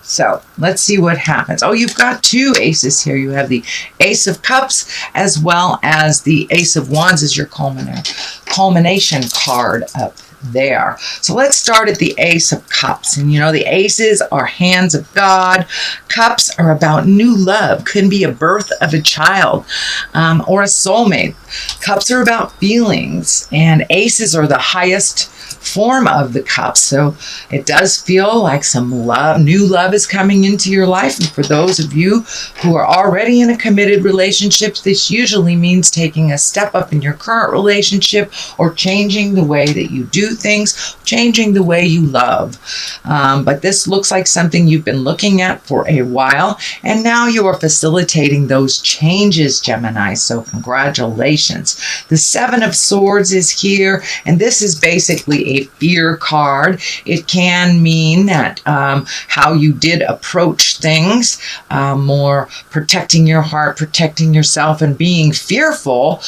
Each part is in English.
So let's see what happens. Oh, you've got two aces here. You have the Ace of Cups as well as the Ace of Wands as your culmination card up there. So let's start at the Ace of Cups. And you know, the aces are hands of God. Cups are about new love. Could be a birth of a child or a soulmate. Cups are about feelings, and aces are the highest form of the cup. So it does feel like some love, new love is coming into your life. And for those of you who are already in a committed relationship, this usually means taking a step up in your current relationship or changing the way that you do things, changing the way you love. But this looks like something you've been looking at for a while, and now you are facilitating those changes, Gemini. So congratulations. The Seven of Swords is here, and this is basically a fear card. It can mean that how you did approach things, more protecting your heart, protecting yourself, and being fearful.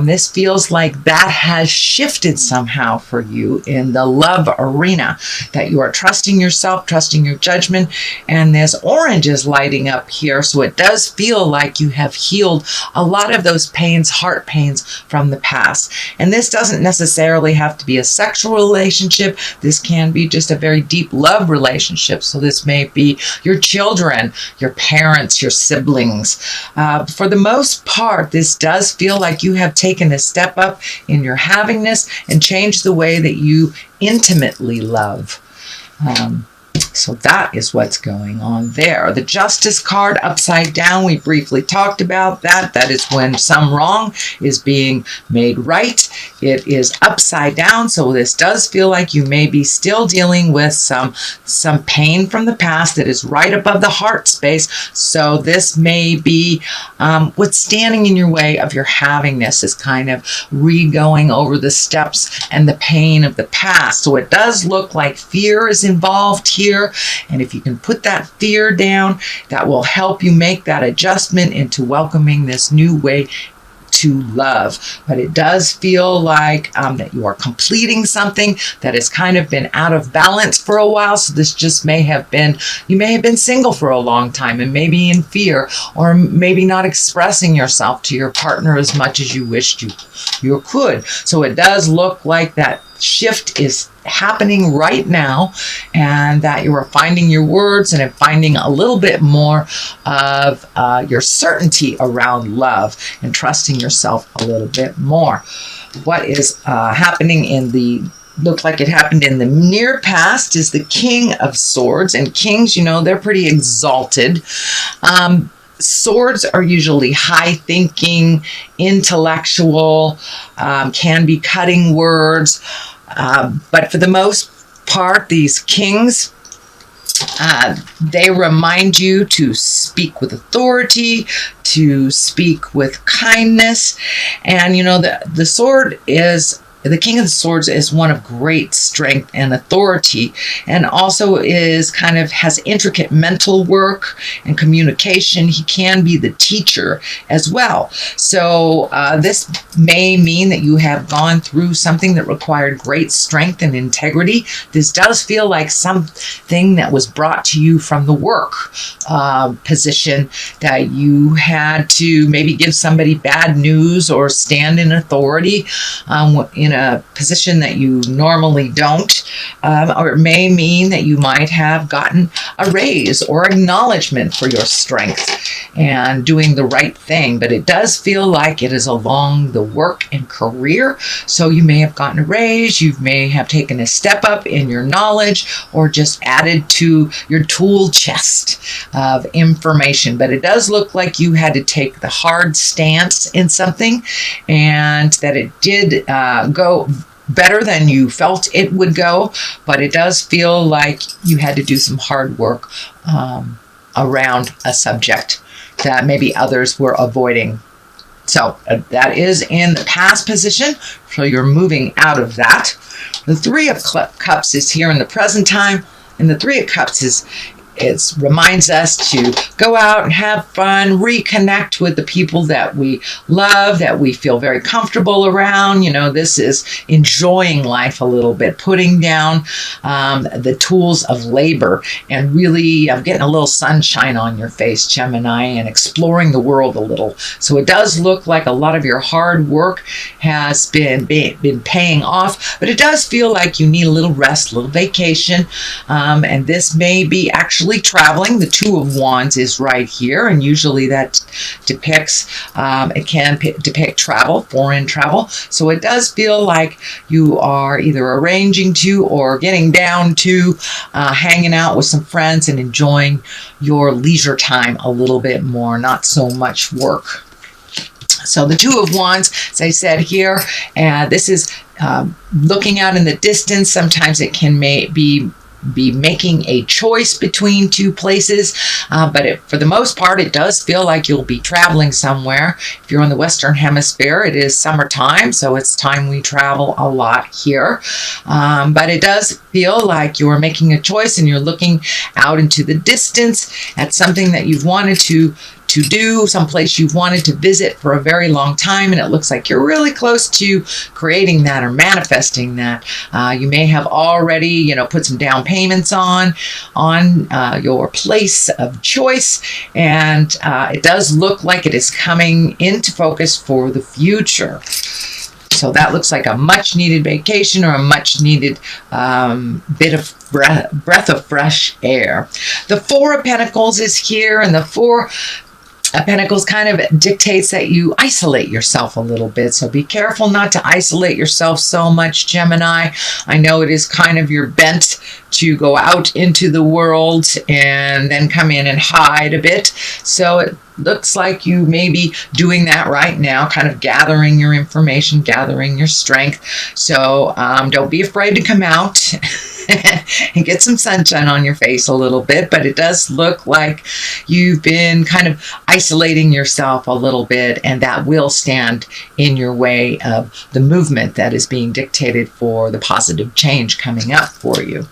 This feels like that has shifted somehow for you in the love arena, that you are trusting yourself, trusting your judgment, and this orange is lighting up here. So it does feel like you have healed a lot of those pains, heart pains from the past. And this doesn't necessarily have to be a sexual relationship. This can be just a very deep love relationship. So this may be your children, your parents, your siblings. For the most part, this does feel like you have taken a step up in your havingness and changed the way that you intimately love. So that is what's going on there. The Justice card upside down, we briefly talked about that. That is when some wrong is being made right. It is upside down, so this does feel like you may be still dealing with some pain from the past that is right above the heart space. So this may be what's standing in your way of your havingness, is kind of re-going over the steps and the pain of the past. So it does look like fear is involved here. And if you can put that fear down, that will help you make that adjustment into welcoming this new way to love. But it does feel like that you are completing something that has kind of been out of balance for a while. So this just may have been, you may have been single for a long time and maybe in fear, or maybe not expressing yourself to your partner as much as you wished you could. So it does look like that shift is happening right now, and that you are finding your words and finding a little bit more of your certainty around love and trusting yourself a little bit more. What is happening in the looked like it happened in the near past is the King of Swords, and kings, you know, they're pretty exalted. Swords are usually high thinking, intellectual, can be cutting words. But for the most part, these kings, they remind you to speak with authority, to speak with kindness. And, you know, the sword is, the King of the Swords is one of great strength and authority, and also is kind of has intricate mental work and communication. He can be the teacher as well. So this may mean that you have gone through something that required great strength and integrity. This does feel like something that was brought to you from the work position, that you had to maybe give somebody bad news or stand in authority in a position that you normally don't, or it may mean that you might have gotten a raise or acknowledgement for your strength and doing the right thing. But it does feel like it is along the work and career. So you may have gotten a raise, you may have taken a step up in your knowledge, or just added to your tool chest of information. But it does look like you had to take the hard stance in something, and that it did go better than you felt it would go, but it does feel like you had to do some hard work around a subject that maybe others were avoiding. So that is in the past position, so you're moving out of that. The Three of Cups is here in the present time, and the Three of Cups is it reminds us to go out and have fun, reconnect with the people that we love, that we feel very comfortable around. This is enjoying life a little bit, putting down the tools of labor and really getting a little sunshine on your face, Gemini, and exploring the world a little. So it does look like a lot of your hard work has been paying off, but it does feel like you need a little rest, a little vacation, and this may be actually traveling. The Two of Wands is right here, and usually that depicts, it can depict travel, foreign travel. So it does feel like you are either arranging to or getting down to hanging out with some friends and enjoying your leisure time a little bit more, not so much work. So the Two of Wands, as I said here, this is looking out in the distance. Sometimes it can be making a choice between two places, but for the most part, it does feel like you'll be traveling somewhere. If you're in the Western Hemisphere, it is summertime, so it's time we travel a lot here. But it does feel like you're making a choice and you're looking out into the distance at something that you've wanted to do, someplace you've wanted to visit for a very long time, and it looks like you're really close to creating that or manifesting that. You may have already, put some down payments on your place of choice, and it does look like it is coming into focus for the future. So that looks like a much needed vacation or a much needed bit of breath of fresh air. The Four of Pentacles is here, and the Four Pentacles kind of dictates that you isolate yourself a little bit. So be careful not to isolate yourself so much, Gemini. I know it is kind of your bent to go out into the world and then come in and hide a bit. So it looks like you may be doing that right now, kind of gathering your information, gathering your strength. So don't be afraid to come out and get some sunshine on your face a little bit, but it does look like you've been kind of isolating yourself a little bit, and that will stand in your way of the movement that is being dictated for the positive change coming up for you.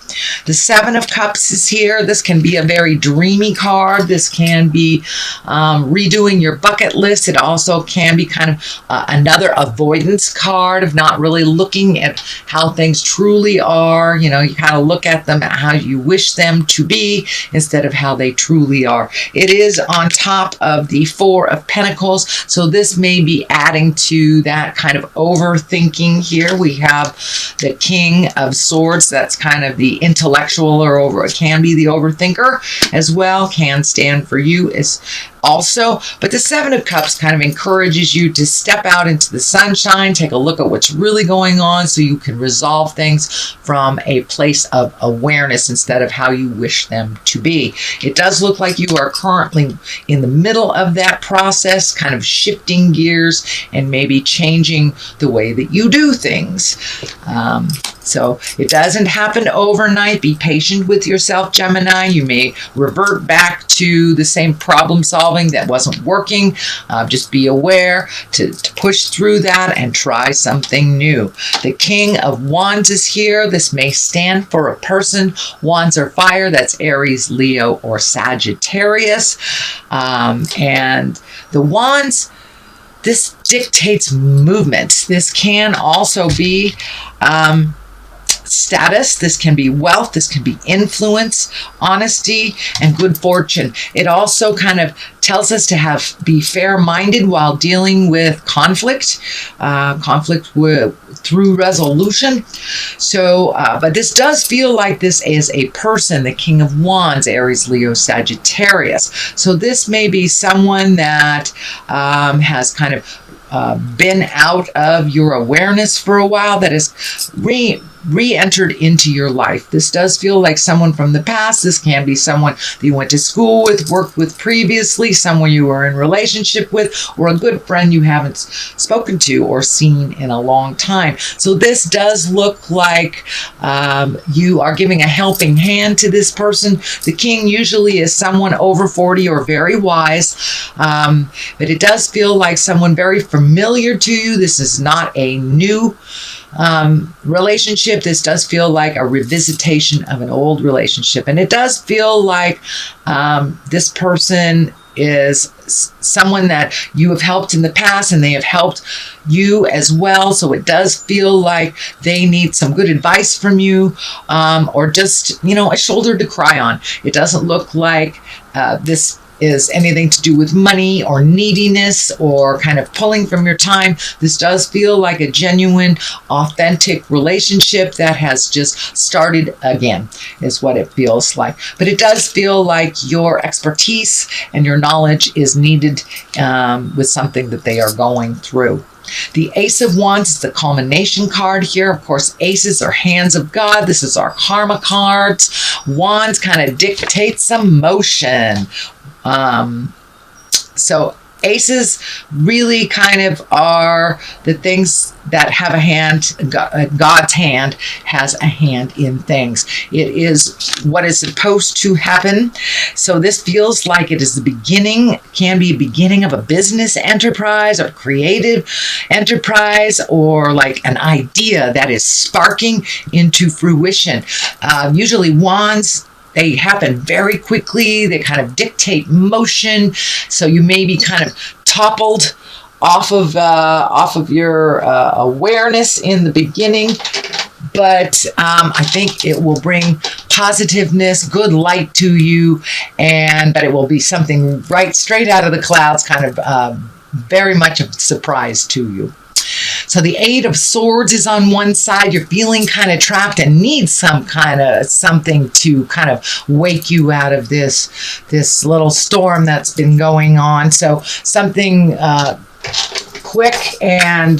The Seven of Cups is here. This can be a very dreamy card. This can be redoing your bucket list. It also can be kind of another avoidance card of not really looking at how things truly are. You kind of look at them at how you wish them to be instead of how they truly are. It is on top of the Four of Pentacles, so this may be adding to that kind of overthinking here. We have the King of Swords. That's kind of the intellectual, or it can be the overthinker as well, can stand for you as also. But the Seven of Cups kind of encourages you to step out into the sunshine, take a look at what's really going on so you can resolve things from a place of awareness instead of how you wish them to be. It does look like you are currently in the middle of that process, kind of shifting gears and maybe changing the way that you do things. So it doesn't happen overnight. Be patient with yourself, Gemini. You may revert back to the same problem solving that wasn't working. Just be aware to push through that and try something new. The King of Wands is here. This may stand for a person. Wands are fire. That's Aries, Leo, or Sagittarius. And the Wands, this dictates movement. This can also be status. This can be wealth. This can be influence, honesty, and good fortune. It also kind of tells us to be fair-minded while dealing with conflict through resolution. So, but this does feel like this is a person, the King of Wands, Aries, Leo, Sagittarius. So this may be someone that has kind of been out of your awareness for a while, that is re-entered into your life. This does feel like someone from the past. This can be someone that you went to school with, worked with previously, someone you were in relationship with, or a good friend you haven't spoken to or seen in a long time. So this does look like you are giving a helping hand to this person. The King usually is someone over 40 or very wise, but it does feel like someone very familiar to you. This is not a new Relationship, this does feel like a revisitation of an old relationship. And it does feel like this person is someone that you have helped in the past and they have helped you as well. So it does feel like they need some good advice from you, or just, a shoulder to cry on. It doesn't look like this is anything to do with money or neediness or kind of pulling from your time. This does feel like a genuine, authentic relationship that has just started again, is what it feels like. But it does feel like your expertise and your knowledge is needed with something that they are going through. The Ace of Wands is the culmination card here. Of course, aces are hands of God. This is our karma cards. Wands kind of dictate some motion. So aces really kind of are the things that have a hand. God's hand has a hand in things. It is what is supposed to happen. So this feels like it is the beginning, can be a beginning of a business enterprise or creative enterprise, or like an idea that is sparking into fruition. Usually wands, they happen very quickly. They kind of dictate motion. So you may be kind of toppled off of your awareness in the beginning. But I think it will bring positiveness, good light to you, but it will be something right straight out of the clouds, kind of very much a surprise to you. So the Eight of Swords is on one side. You're feeling kind of trapped and need some kind of something to kind of wake you out of this little storm that's been going on. So something quick and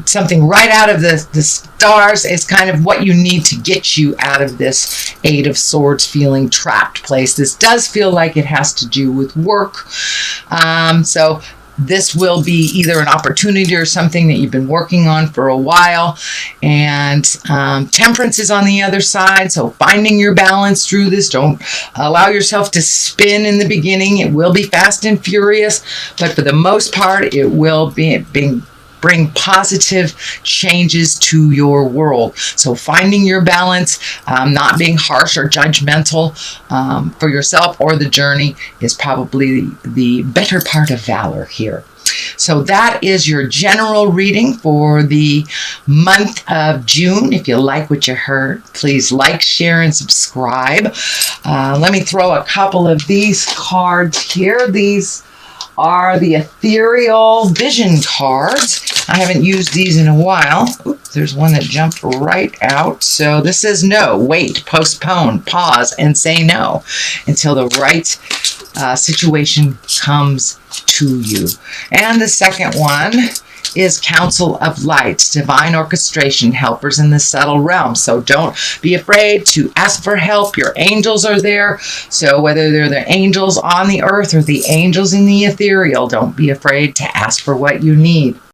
something right out of the stars is kind of what you need to get you out of this Eight of Swords feeling trapped place. This does feel like it has to do with work. So this will be either an opportunity or something that you've been working on for a while. And Temperance is on the other side. So finding your balance through this. Don't allow yourself to spin in the beginning. It will be fast and furious, but for the most part, it will bring positive changes to your world. So finding your balance, not being harsh or judgmental for yourself or the journey is probably the better part of valor here. So that is your general reading for the month of June. If you like what you heard, please like, share, and subscribe. Let me throw a couple of these cards here. These are the ethereal vision cards. I haven't used these in a while. Oops, there's one that jumped right out. So this says no, wait, postpone, pause, and say no until the right situation comes to you. And the second one is Council of Lights, divine orchestration, helpers in the subtle realm. So don't be afraid to ask for help. Your angels are there. So whether they're the angels on the earth or the angels in the ethereal, don't be afraid to ask for what you need.